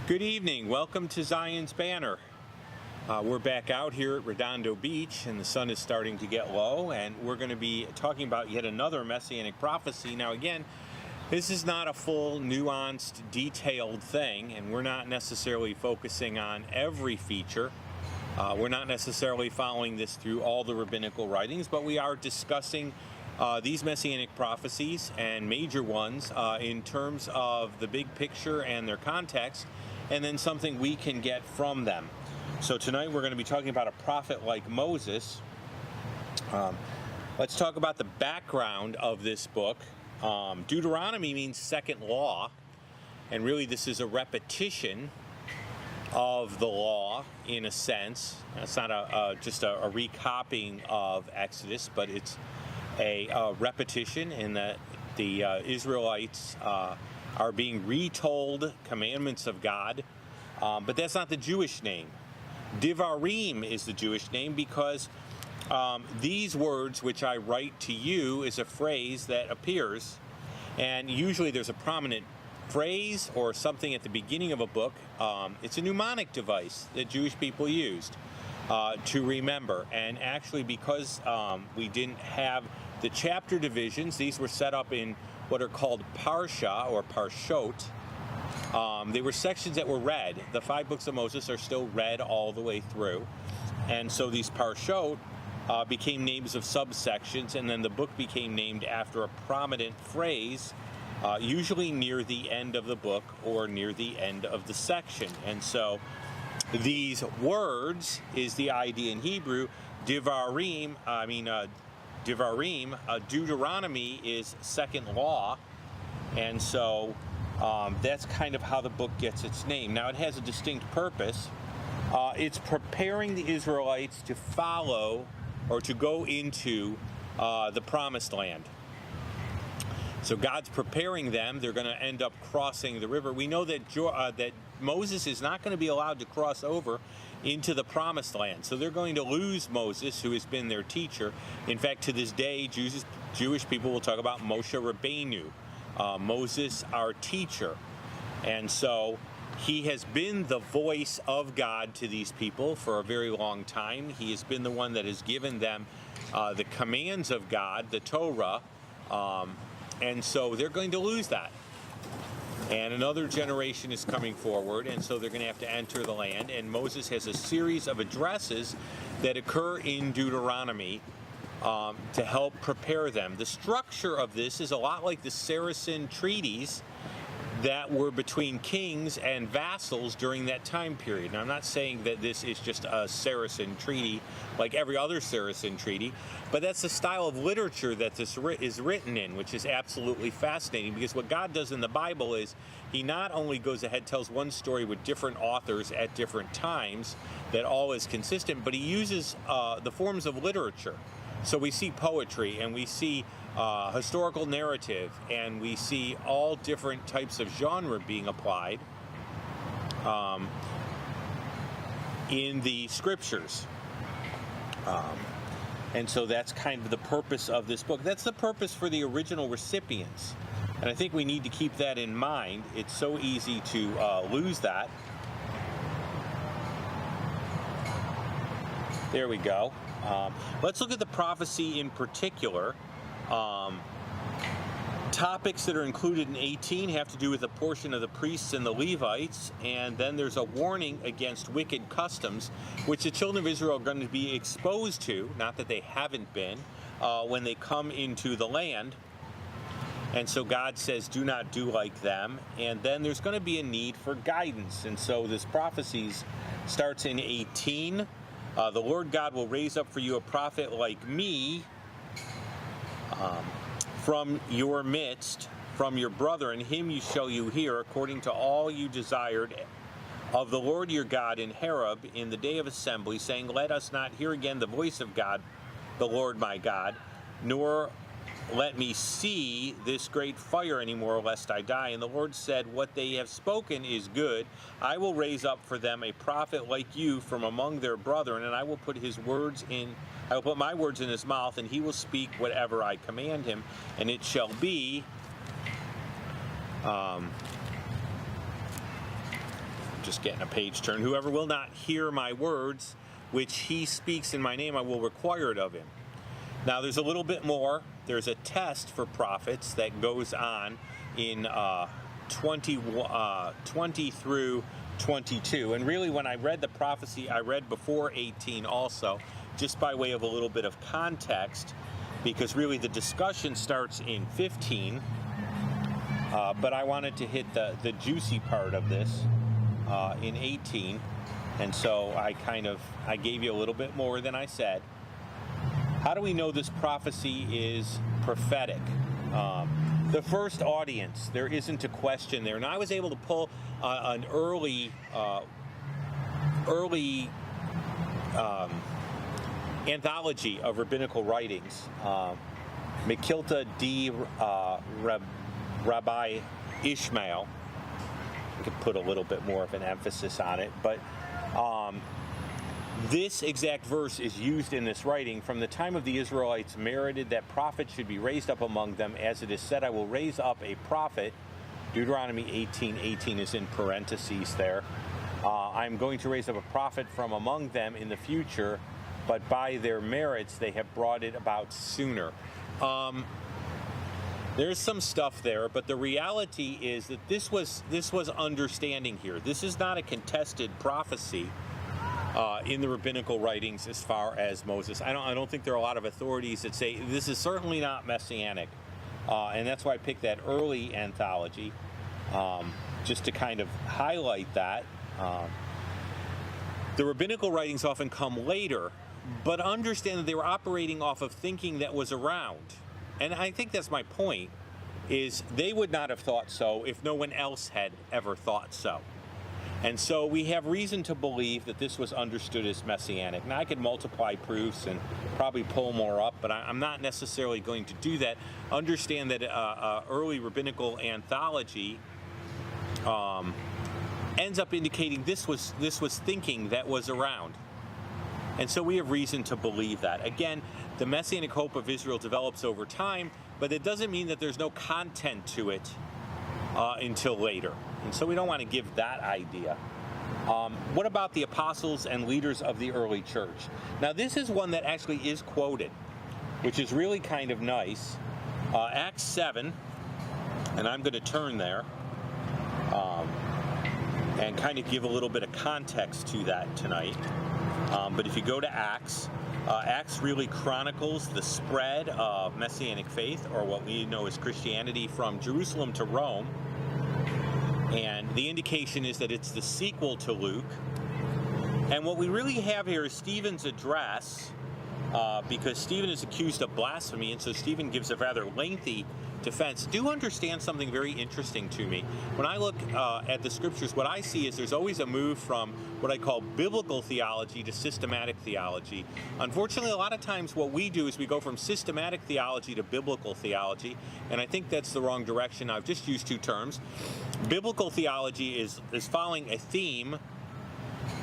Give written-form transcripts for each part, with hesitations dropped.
Good evening. Welcome to Zion's Banner. We're back out here at Redondo Beach, and the sun is starting to get low, and we're going to be talking about yet another Messianic prophecy. Now, again, this is not a full, nuanced, detailed thing, and we're not necessarily focusing on every feature. We're not necessarily following this through all the rabbinical writings, but we are discussing these Messianic prophecies and major ones in terms of the big picture and their context, and then something we can get from them. So tonight we're going to be talking about a prophet like Moses. Let's talk about the background of this book. Deuteronomy means second law, and really this is a repetition of the law in a sense. It's not just a recopying of Exodus, but it's a repetition in that the Israelites are being retold commandments of God, but that's not the Jewish name. Divarim is the Jewish name because these words which I write to you is a phrase that appears, and usually there's a prominent phrase or something at the beginning of a book. It's a mnemonic device that Jewish people used to remember, and actually because we didn't have the chapter divisions, these were set up in what are called parsha or parshot. They were sections that were read. The 5 books of Moses are still read all the way through. And so these parshot became names of subsections, and then the book became named after a prominent phrase, usually near the end of the book or near the end of the section. And so these words is the idea in Hebrew. Divarim, Deuteronomy is second law, and so that's kind of how the book gets its name. Now, it has a distinct purpose. It's preparing the Israelites to follow or to go into the Promised Land. So God's preparing them. They're going to end up crossing the river. We know that that Moses is not going to be allowed to cross over into the Promised Land. So they're going to lose Moses, who has been their teacher. In fact, to this day, Jewish people will talk about Moshe Rabbeinu, Moses, our teacher. And so he has been the voice of God to these people for a very long time. He has been the one that has given them the commands of God, the Torah, and so they're going to lose that. And another generation is coming forward, and so they're going to have to enter the land. And Moses has a series of addresses that occur in Deuteronomy to help prepare them. The structure of this is a lot like the Saracen treaties that were between kings and vassals during that time period. Now, I'm not saying that this is just a Saracen treaty like every other Saracen treaty, but that's the style of literature that this is written in, which is absolutely fascinating, because what God does in the Bible is he not only goes ahead, tells one story with different authors at different times that all is consistent, but he uses the forms of literature. So we see poetry, and we see historical narrative, and we see all different types of genre being applied in the scriptures. And so that's kind of the purpose of this book. That's the purpose for the original recipients. And I think we need to keep that in mind. It's so easy to lose that. There we go. Let's look at the prophecy in particular. Topics that are included in 18 have to do with a portion of the priests and the Levites, and then there's a warning against wicked customs, which the children of Israel are going to be exposed to, not that they haven't been, when they come into the land. And so God says, do not do like them. And then there's going to be a need for guidance. And so this prophecy starts in 18. The Lord God will raise up for you a prophet like me from your midst, from your brethren. Him you shall hear, according to all you desired of the Lord your God in Horeb in the day of assembly, saying, let us not hear again the voice of God, the Lord my God, nor let me see this great fire anymore, lest I die. And the Lord said, what they have spoken is good. I will raise up for them a prophet like you from among their brethren, and I will put my words in his mouth, and he will speak whatever I command him. And it shall be just getting a page turn. Whoever will not hear my words, which he speaks in my name, I will require it of him. Now, there's a little bit more. There's a test for prophets that goes on in 20 through 22. And really, when I read the prophecy, I read before 18 also, just by way of a little bit of context, because really the discussion starts in 15. But I wanted to hit the juicy part of this in 18. And so I gave you a little bit more than I said. How do we know this prophecy is prophetic? The first audience, there isn't a question there. Now, I was able to pull an early anthology of rabbinical writings, Mekilta D. Rabbi Ishmael. I could put a little bit more of an emphasis on it, but this exact verse is used in this writing. From the time of the Israelites merited that prophet should be raised up among them, as it is said, I will raise up a prophet. Deuteronomy 18:18 is in parentheses there. I'm going to raise up a prophet from among them in the future, but by their merits they have brought it about sooner. There's some stuff there, but the reality is that this was understanding here. This is not a contested prophecy in the rabbinical writings as far as Moses. I don't think there are a lot of authorities that say this is certainly not Messianic, and that's why I picked that early anthology, just to kind of highlight that. The rabbinical writings often come later, but understand that they were operating off of thinking that was around. And I think that's my point, is they would not have thought so if no one else had ever thought so. And so we have reason to believe that this was understood as Messianic. Now, I could multiply proofs and probably pull more up, but I'm not necessarily going to do that. Understand that early rabbinical anthology ends up indicating this was thinking that was around. And so we have reason to believe that. Again, the Messianic hope of Israel develops over time, but it doesn't mean that there's no content to it until later. And so we don't want to give that idea. What about the apostles and leaders of the early church? Now, this is one that actually is quoted, which is really kind of nice. Acts 7, and I'm going to turn there and kind of give a little bit of context to that tonight. But if you go to Acts, Acts really chronicles the spread of Messianic faith, or what we know as Christianity, from Jerusalem to Rome. And the indication is that it's the sequel to Luke. And what we really have here is Stephen's address, because Stephen is accused of blasphemy, and so Stephen gives a rather lengthy defense. Do understand something very interesting to me. When I look at the scriptures, what I see is there's always a move from what I call biblical theology to systematic theology. Unfortunately, a lot of times what we do is we go from systematic theology to biblical theology, and I think that's the wrong direction. I've just used two terms. Biblical theology is following a theme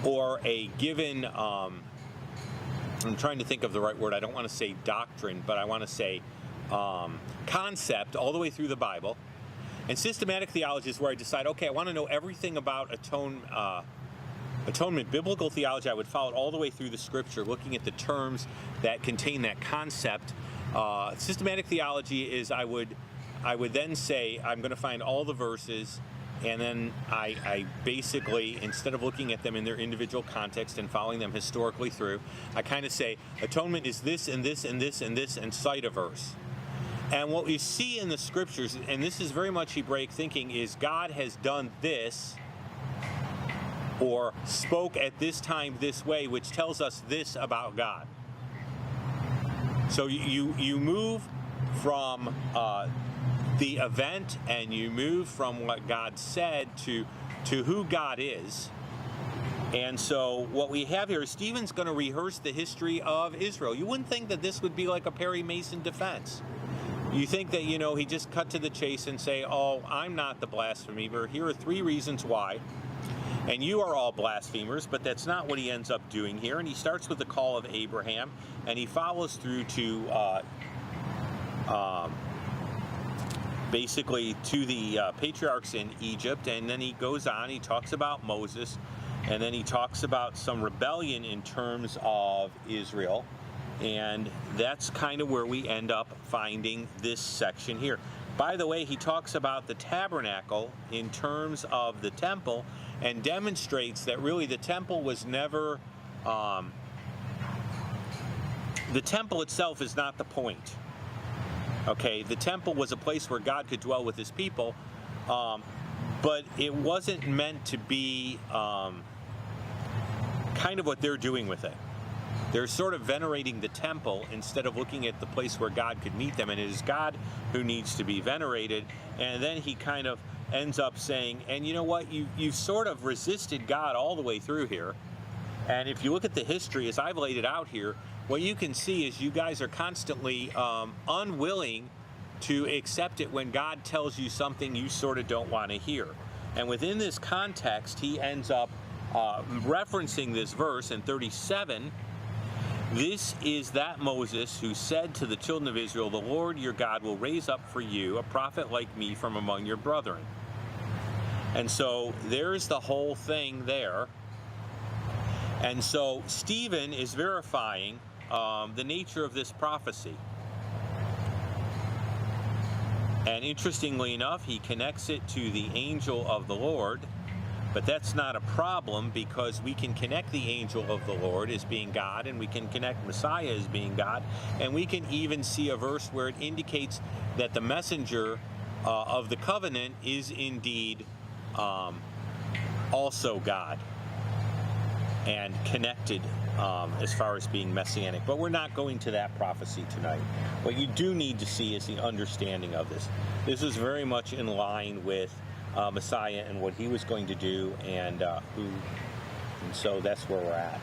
or a given, I'm trying to think of the right word. I don't want to say doctrine, but I want to say concept all the way through the Bible. And systematic theology is where I decide, okay, I want to know everything about atonement. Biblical theology, I would follow it all the way through the scripture, looking at the terms that contain that concept. Systematic theology is I would then say, I'm going to find all the verses, and then I basically, instead of looking at them in their individual context and following them historically through, I kind of say, atonement is this and this and this and this, and cite a verse. And what we see in the scriptures, and this is very much Hebraic thinking, is God has done this, or spoke at this time this way, which tells us this about God. So you move from the event, and you move from what God said to who God is. And so what we have here is Stephen's going to rehearse the history of Israel. You wouldn't think that this would be like a Perry Mason defense. You think that, he just cut to the chase and say, oh, I'm not the blasphemer. Here are 3 reasons why. And you are all blasphemers, but that's not what he ends up doing here. And he starts with the call of Abraham, and he follows through to basically to the patriarchs in Egypt, and then he goes on, he talks about Moses, and then he talks about some rebellion in terms of Israel, and that's kind of where we end up finding this section here. By the way, he talks about the tabernacle in terms of the temple and demonstrates that really the temple was never, the temple itself is not the point. Okay, the temple was a place where God could dwell with his people, but it wasn't meant to be kind of what they're doing with it. They're sort of venerating the temple instead of looking at the place where God could meet them, and it is God who needs to be venerated. And then he kind of ends up saying, and you know what, you've sort of resisted God all the way through here, and if you look at the history as I've laid it out here, what you can see is you guys are constantly unwilling to accept it when God tells you something you sort of don't want to hear. And within this context, he ends up referencing this verse in 37. This is that Moses who said to the children of Israel, the Lord your God will raise up for you a prophet like me from among your brethren. And so there's the whole thing there. And so Stephen is verifying the nature of this prophecy. And interestingly enough, he connects it to the angel of the Lord, but that's not a problem because we can connect the angel of the Lord as being God, and we can connect Messiah as being God, and we can even see a verse where it indicates that the messenger of the covenant is indeed also God and connected as far as being messianic. But we're not going to that prophecy tonight. What you do need to see is the understanding of this. This is very much in line with Messiah and what he was going to do, and so that's where we're at.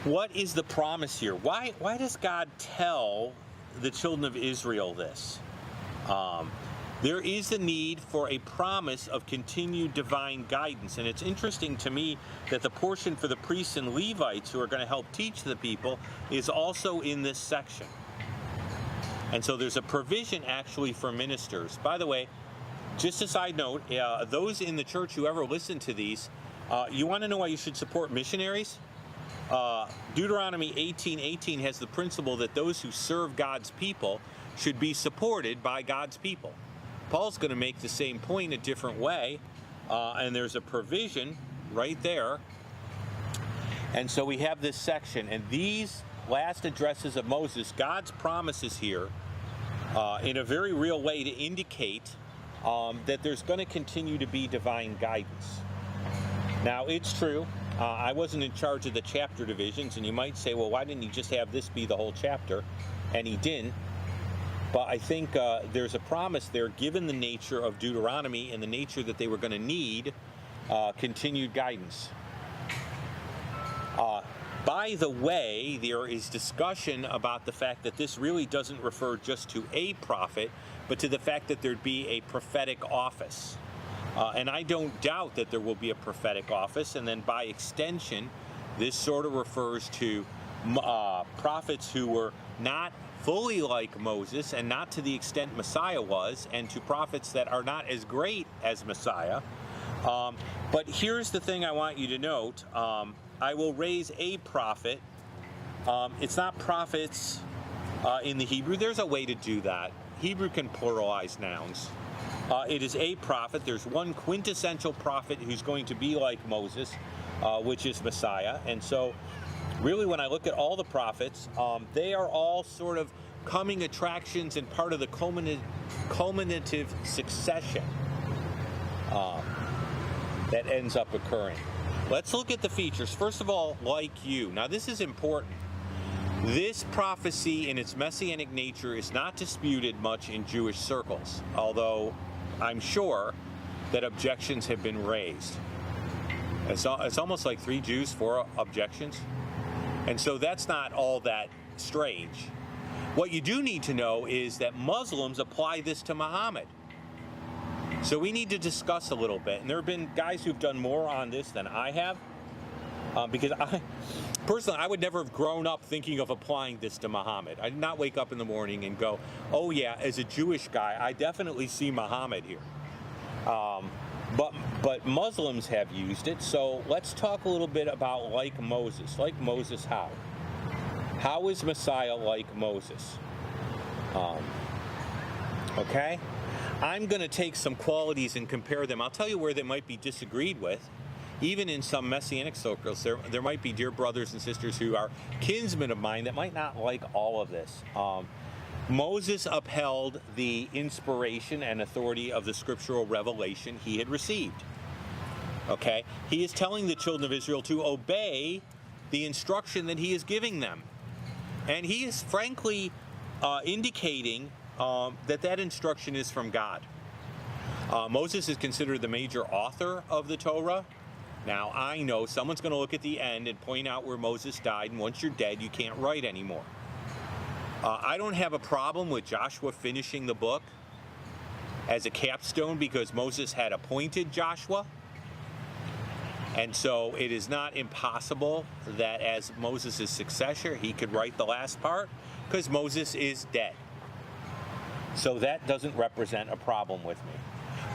What is the promise here? Why does God tell the children of Israel this? There is the need for a promise of continued divine guidance. And it's interesting to me that the portion for the priests and Levites who are going to help teach the people is also in this section. And so there's a provision actually for ministers. By the way, just a side note, those in the church who ever listen to these, you want to know why you should support missionaries? Deuteronomy 18:18 has the principle that those who serve God's people should be supported by God's people. Paul's going to make the same point a different way, and there's a provision right there. And so we have this section, and these last addresses of Moses, God's promises here in a very real way to indicate that there's going to continue to be divine guidance. Now, it's true, I wasn't in charge of the chapter divisions, and you might say, well, why didn't he just have this be the whole chapter? And he didn't. But I think there's a promise there, given the nature of Deuteronomy and the nature that they were going to need continued guidance. By the way, there is discussion about the fact that this really doesn't refer just to a prophet, but to the fact that there'd be a prophetic office. And I don't doubt that there will be a prophetic office, and then by extension, this sort of refers to prophets who were not fully like Moses and not to the extent Messiah was, and to prophets that are not as great as Messiah. But here's the thing I want you to note. I will raise a prophet. It's not prophets in the Hebrew. There's a way to do that. Hebrew can pluralize nouns. It is a prophet. There's one quintessential prophet who's going to be like Moses, which is Messiah. And so really, when I look at all the prophets, they are all sort of coming attractions and part of the culminative succession that ends up occurring. Let's look at the features. First of all, like you. Now, this is important. This prophecy in its messianic nature is not disputed much in Jewish circles, although I'm sure that objections have been raised. It's almost like 3 Jews, 4 objections. And so that's not all that strange. What you do need to know is that Muslims apply this to Muhammad. So we need to discuss a little bit. And there have been guys who've done more on this than I have. Because personally, I would never have grown up thinking of applying this to Muhammad. I did not wake up in the morning and go, oh yeah, as a Jewish guy, I definitely see Muhammad here. But Muslims have used it, so let's talk a little bit about like Moses. Like Moses how? How is Messiah like Moses? Okay? I'm going to take some qualities and compare them. I'll tell you where they might be disagreed with. Even in some Messianic circles, there might be dear brothers and sisters who are kinsmen of mine that might not like all of this. Moses upheld the inspiration and authority of the scriptural revelation he had received. Okay? He is telling the children of Israel to obey the instruction that he is giving them. And he is frankly indicating that instruction is from God. Moses is considered the major author of the Torah. Now, I know someone's going to look at the end and point out where Moses died, and once you're dead, you can't write anymore. I don't have a problem with Joshua finishing the book as a capstone because Moses had appointed Joshua. And so it is not impossible that as Moses' successor, he could write the last part because Moses is dead. So that doesn't represent a problem with me.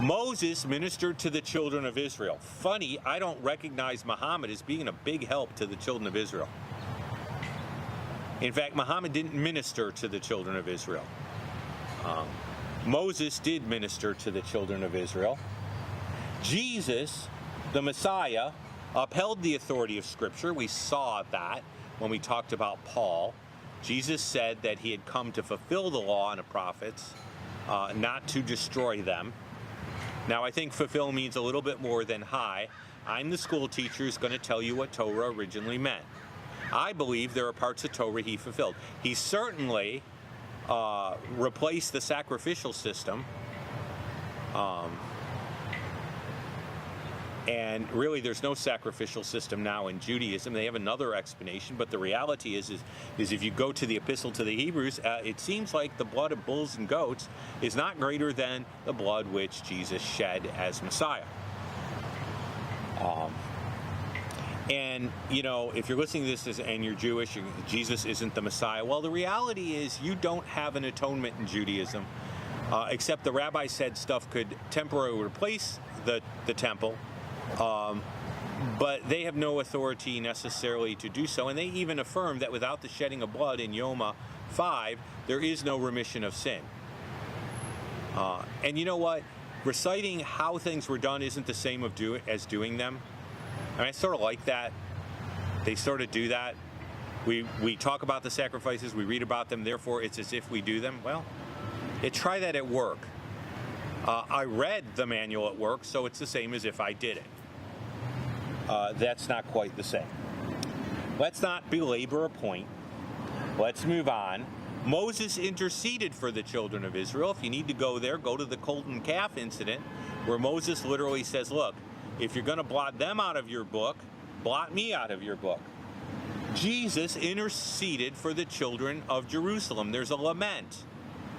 Moses ministered to the children of Israel. Funny, I don't recognize Muhammad as being a big help to the children of Israel. In fact, Muhammad didn't minister to the children of Israel. Moses did minister to the children of Israel. Jesus, the Messiah, upheld the authority of Scripture. We saw that when we talked about Paul. Jesus said that he had come to fulfill the law and the prophets, not to destroy them. Now, I think fulfill means a little bit more than hi. I'm the school teacher who's going to tell you what Torah originally meant. I believe there are parts of Torah he fulfilled. He certainly replaced the sacrificial system. And really, there's no sacrificial system now in Judaism. They have another explanation, but the reality is if you go to the Epistle to the Hebrews, it seems like the blood of bulls and goats is not greater than the blood which Jesus shed as Messiah. And, you know, if you're listening to this and you're Jewish, Jesus isn't the Messiah. Well, the reality is you don't have an atonement in Judaism, except the rabbi said stuff could temporarily replace the temple. But they have no authority necessarily to do so, and they even affirm that without the shedding of blood in Yoma 5, there is no remission of sin. And you know what? Reciting how things were done isn't the same as doing them. I mean, I sort of like that. They sort of do that. We talk about the sacrifices, we read about them, therefore it's as if we do them. Well, try that at work. I read the manual at work, so it's the same as if I did it. That's not quite the same. Let's not belabor a point. Let's move on. Moses interceded for the children of Israel. If you need to go there, go to the golden calf incident, where Moses literally says, look, if you're going to blot them out of your book, blot me out of your book. Jesus interceded for the children of Jerusalem. There's a lament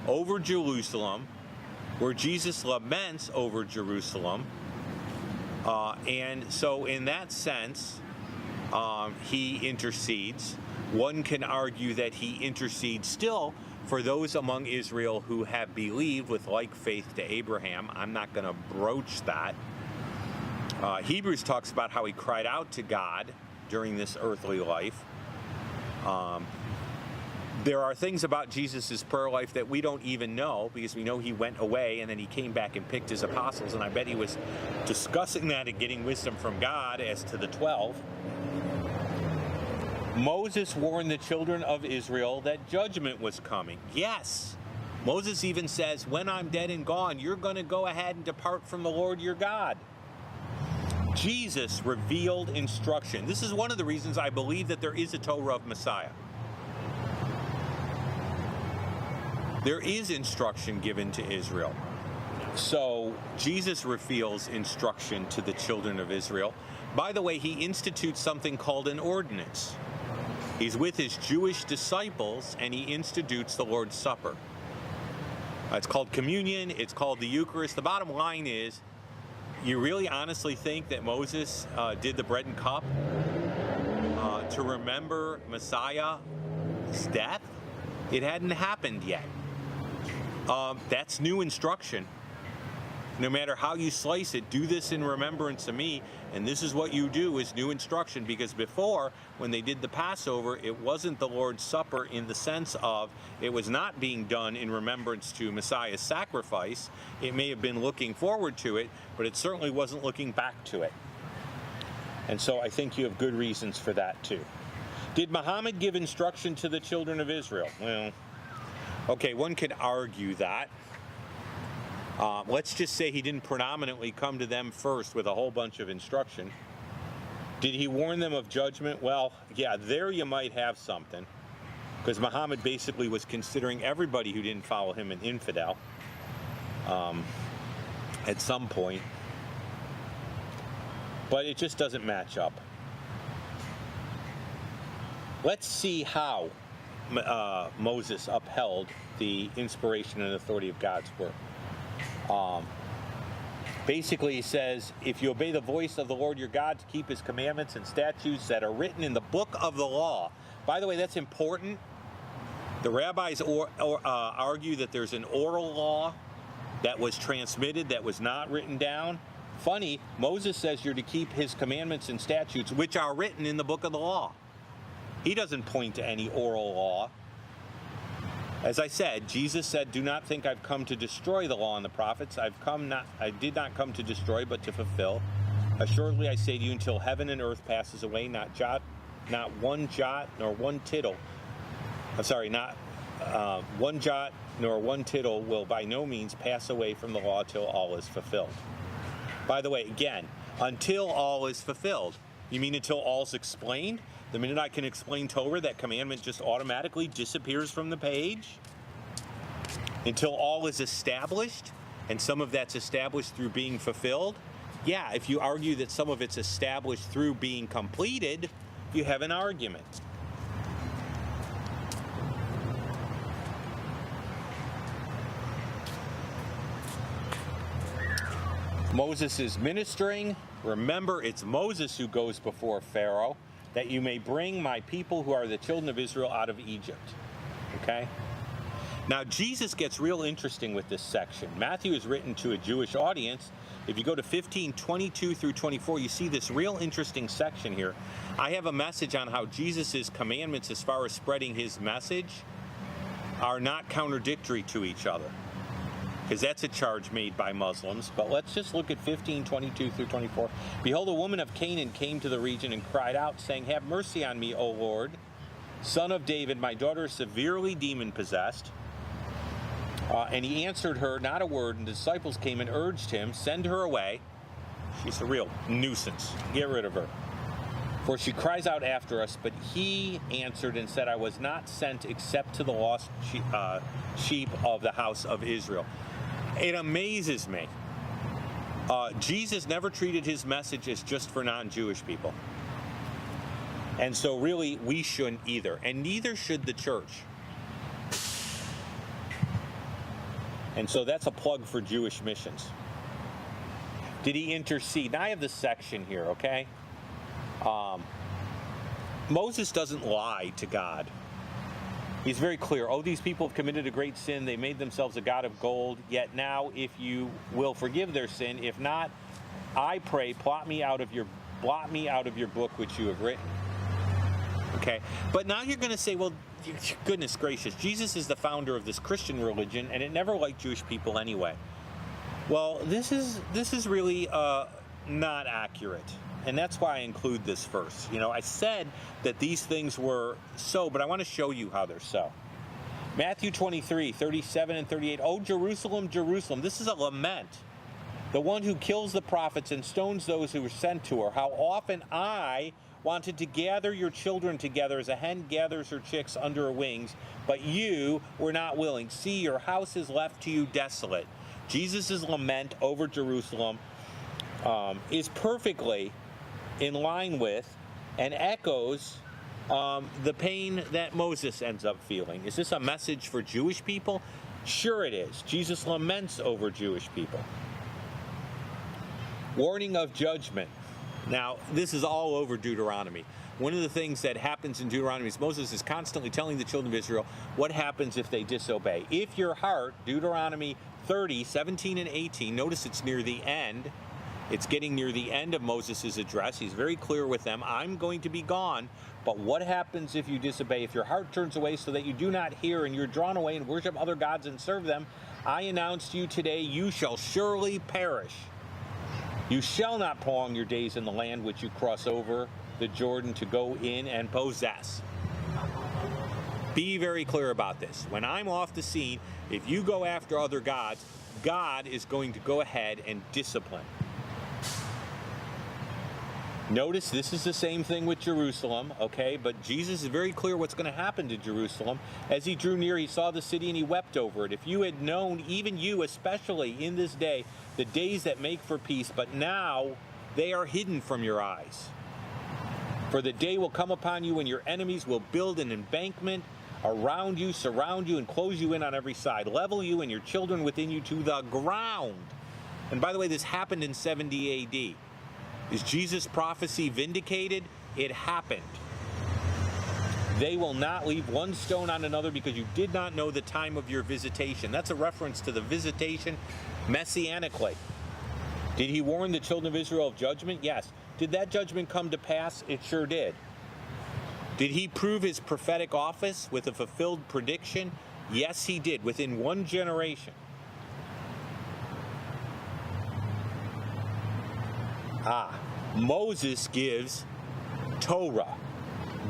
over Jerusalem where Jesus laments over Jerusalem. And so in that sense, he intercedes. One can argue that he intercedes still for those among Israel who have believed with like faith to Abraham. I'm not going to broach that. Hebrews talks about how he cried out to God during this earthly life. There are things about Jesus' prayer life that we don't even know, because we know he went away and then he came back and picked his apostles, and I bet he was discussing that and getting wisdom from God as to the 12. Moses warned the children of Israel that judgment was coming. Yes, Moses even says, when I'm dead and gone, you're going to go ahead and depart from the Lord your God. Jesus revealed instruction. This is one of the reasons I believe that there is a Torah of Messiah. There is instruction given to Israel. So Jesus reveals instruction to the children of Israel. By the way, he institutes something called an ordinance. He's with his Jewish disciples and he institutes the Lord's Supper. It's called communion. It's called the Eucharist. The bottom line is, you really honestly think that Moses did the bread and cup? to remember Messiah's death. It hadn't happened yet. That's new instruction. No matter how you slice it, do this in remembrance of me. And this is what you do, is new instruction. Because before, when they did the Passover, it wasn't the Lord's Supper in the sense of it was not being done in remembrance to Messiah's sacrifice. It may have been looking forward to it, but it certainly wasn't looking back to it. And so I think you have good reasons for that too. Did Muhammad give instruction to the children of Israel? Well, okay, one could argue that. Let's just say he didn't predominantly come to them first with a whole bunch of instruction. Did he warn them of judgment? Well, yeah, there you might have something. Because Muhammad basically was considering everybody who didn't follow him an infidel at some point. But it just doesn't match up. Let's see how Moses upheld the inspiration and authority of God's word. Basically, he says, if you obey the voice of the Lord your God to keep his commandments and statutes that are written in the book of the law. By the way, that's important. The rabbis argue that there's an oral law that was transmitted that was not written down. Funny, Moses says you're to keep his commandments and statutes, which are written in the book of the law. He doesn't point to any oral law. As I said, Jesus said, do not think I've come to destroy the law and the prophets. I did not come to destroy, but to fulfill. Assuredly, I say to you, until heaven and earth passes away, not one jot nor one tittle. One jot nor one tittle will by no means pass away from the law till all is fulfilled. By the way, again, until all is fulfilled. You mean until all's explained? The minute I can explain Torah, that commandment just automatically disappears from the page? Until all is established, and some of that's established through being fulfilled? Yeah, if you argue that some of it's established through being completed, you have an argument. Moses is ministering. Remember, it's Moses who goes before Pharaoh, that you may bring my people who are the children of Israel out of Egypt. Okay? Now, Jesus gets real interesting with this section. Matthew is written to a Jewish audience. If you go to 15:22 through 24, you see this real interesting section here. I have a message on how Jesus' commandments as far as spreading his message are not contradictory to each other, because that's a charge made by Muslims. But let's just look at 15:22 through 24. Behold, a woman of Canaan came to the region and cried out, saying, have mercy on me, O Lord, son of David, my daughter is severely demon-possessed. And he answered her not a word, and the disciples came and urged him, send her away. She's a real nuisance. Get rid of her. For she cries out after us. But he answered and said, I was not sent except to the lost sheep of the house of Israel. It amazes me. Jesus never treated his message as just for non-Jewish people. And so really, we shouldn't either. And neither should the church. And so that's a plug for Jewish missions. Did he intercede? Now I have this section here, okay? Moses doesn't lie to God. He's very clear. Oh, these people have committed a great sin. They made themselves a god of gold. Yet now, if you will forgive their sin, if not, I pray, blot me out of your book which you have written. Okay, but now you're going to say, well, goodness gracious, Jesus is the founder of this Christian religion, and it never liked Jewish people anyway. Well, this is really not accurate. And that's why I include this verse. You know, I said that these things were so, but I want to show you how they're so. Matthew 23, 37 and 38. Oh, Jerusalem, Jerusalem. This is a lament. The one who kills the prophets and stones those who were sent to her. How often I wanted to gather your children together as a hen gathers her chicks under her wings, but you were not willing. See, your house is left to you desolate. Jesus' lament over Jerusalem is perfectly in line with and echoes the pain that Moses ends up feeling. Is this a message for Jewish people? Sure it is. Jesus laments over Jewish people. Warning of judgment. Now, this is all over Deuteronomy. one of the things that happens in Deuteronomy is Moses is constantly telling the children of Israel what happens if they disobey. If your heart, Deuteronomy 30, 17 and 18, notice it's near the end. It's getting near the end of Moses' address. He's very clear with them. I'm going to be gone, but what happens if you disobey? If your heart turns away so that you do not hear and you're drawn away and worship other gods and serve them, I announce to you today, you shall surely perish. You shall not prolong your days in the land which you cross over the Jordan to go in and possess. Be very clear about this. When I'm off the scene, if you go after other gods, God is going to go ahead and discipline. Notice this is the same thing with Jerusalem, okay? But Jesus is very clear what's going to happen to Jerusalem. As he drew near, he saw the city and he wept over it. If you had known, even you especially in this day, the days that make for peace, but now they are hidden from your eyes. For the day will come upon you when your enemies will build an embankment around you, surround you, and close you in on every side, level you and your children within you to the ground. And by the way, this happened in 70 AD. Is Jesus' prophecy vindicated? It happened. They will not leave one stone on another because you did not know the time of your visitation. That's a reference to the visitation messianically. Did he warn the children of Israel of judgment? Yes. Did that judgment come to pass? It sure did. Did he prove his prophetic office with a fulfilled prediction? Yes, he did, within one generation. Moses gives Torah.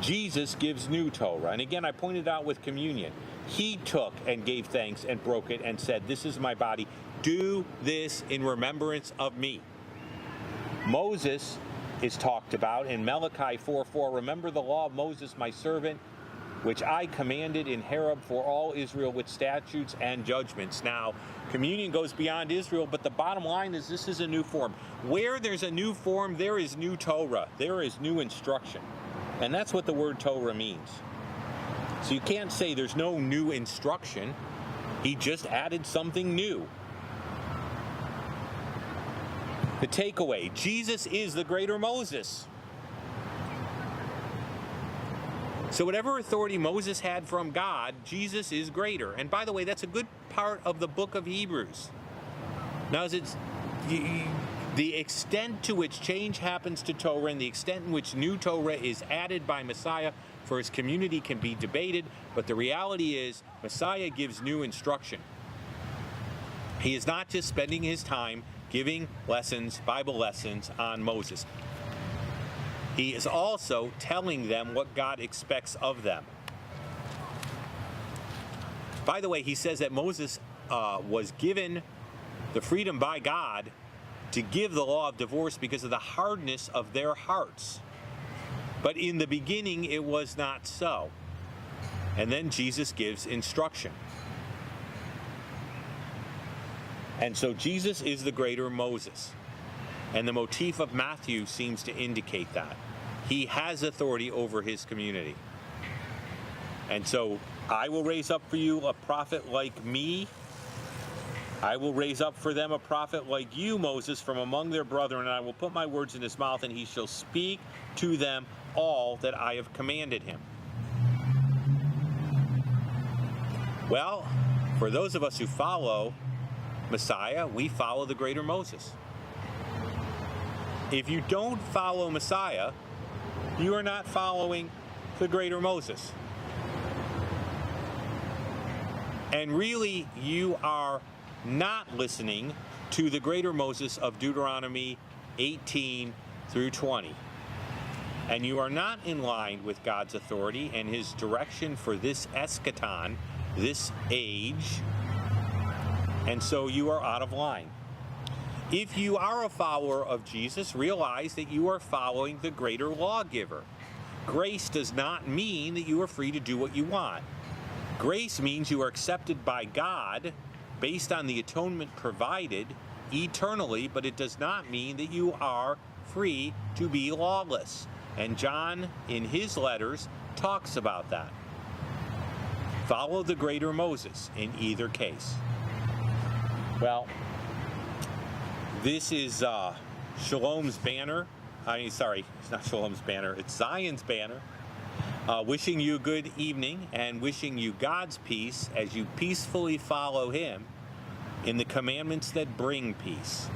Jesus gives new Torah. And again, I pointed out with communion, he took and gave thanks and broke it and said, this is my body. Do this in remembrance of me. Moses is talked about in Malachi 4:4. Remember the law of Moses, my servant, which I commanded in Horeb for all Israel with statutes and judgments. Now, communion goes beyond Israel, but the bottom line is this is a new form. Where there's a new form, there is new Torah. There is new instruction. And that's what the word Torah means. So you can't say there's no new instruction. He just added something new. The takeaway, Jesus is the greater Moses. So whatever authority Moses had from God, Jesus is greater. And by the way, that's a good part of the book of Hebrews. Now, it's the extent to which change happens to Torah and the extent in which new Torah is added by Messiah for his community can be debated, but the reality is Messiah gives new instruction. He is not just spending his time giving lessons, Bible lessons on Moses. He is also telling them what God expects of them. By the way, he says that Moses was given the freedom by God to give the law of divorce because of the hardness of their hearts. But in the beginning, it was not so. And then Jesus gives instruction. And so Jesus is the greater Moses. And the motif of Matthew seems to indicate that. He has authority over his community. And so I will raise up for you a prophet like me. I will raise up for them a prophet like you, Moses, from among their brethren, and I will put my words in his mouth, and he shall speak to them all that I have commanded him. Well, for those of us who follow Messiah, we follow the greater Moses. If you don't follow Messiah, you are not following the greater Moses. And really, you are not listening to the greater Moses of Deuteronomy 18 through 20. And you are not in line with God's authority and his direction for this eschaton, this age, and so you are out of line. If you are a follower of Jesus, realize that you are following the greater lawgiver. Grace does not mean that you are free to do what you want. Grace means you are accepted by God based on the atonement provided eternally, but it does not mean that you are free to be lawless. And John, in his letters, talks about that. Follow the greater Moses in either case. Well, this is Shalom's banner sorry, it's not Shalom's banner, it's Zion's banner. Wishing you a good evening and wishing you God's peace as you peacefully follow Him in the commandments that bring peace.